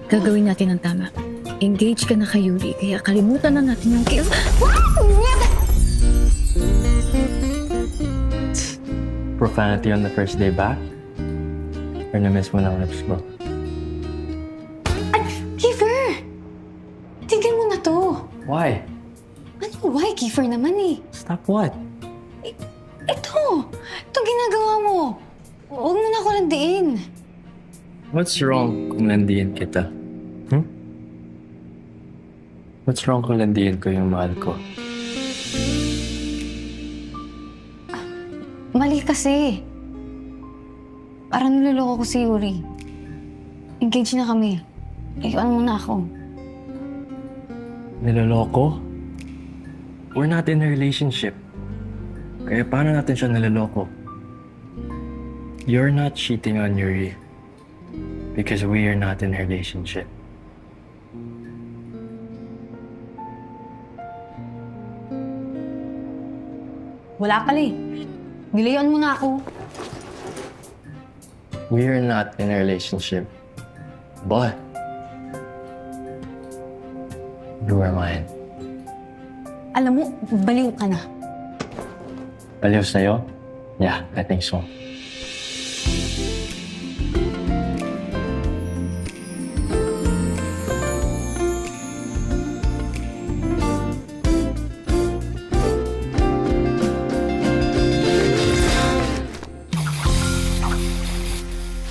Gagawin natin ang tama. Engage ka na kay Yuri, kaya kalimutan na natin yung kiss. Profanity on the first day back? Or na-miss mo ng lips ko? Kiefer! Tigil mo na to. Why? Ano why, Kiefer naman eh? Stop what? Ito ginagawa mo. Huwag mo na ako landiin. What's wrong kung landiin kita? What's wrong kung landiin ko yung mahal ko? Mali kasi. Parang niloloko ko si Yuri. Engage na kami. Layuan mo na ako. Niloloko? We're not in a relationship. Kaya paano natin siya niloloko? You're not cheating on Yuri. Because we are not in a relationship. Wala pala eh. Nilayuan mo na ako. We are not in a relationship. But you are mine. Alam mo, baliw ka na. Baliw sa'yo? Yeah, I think so.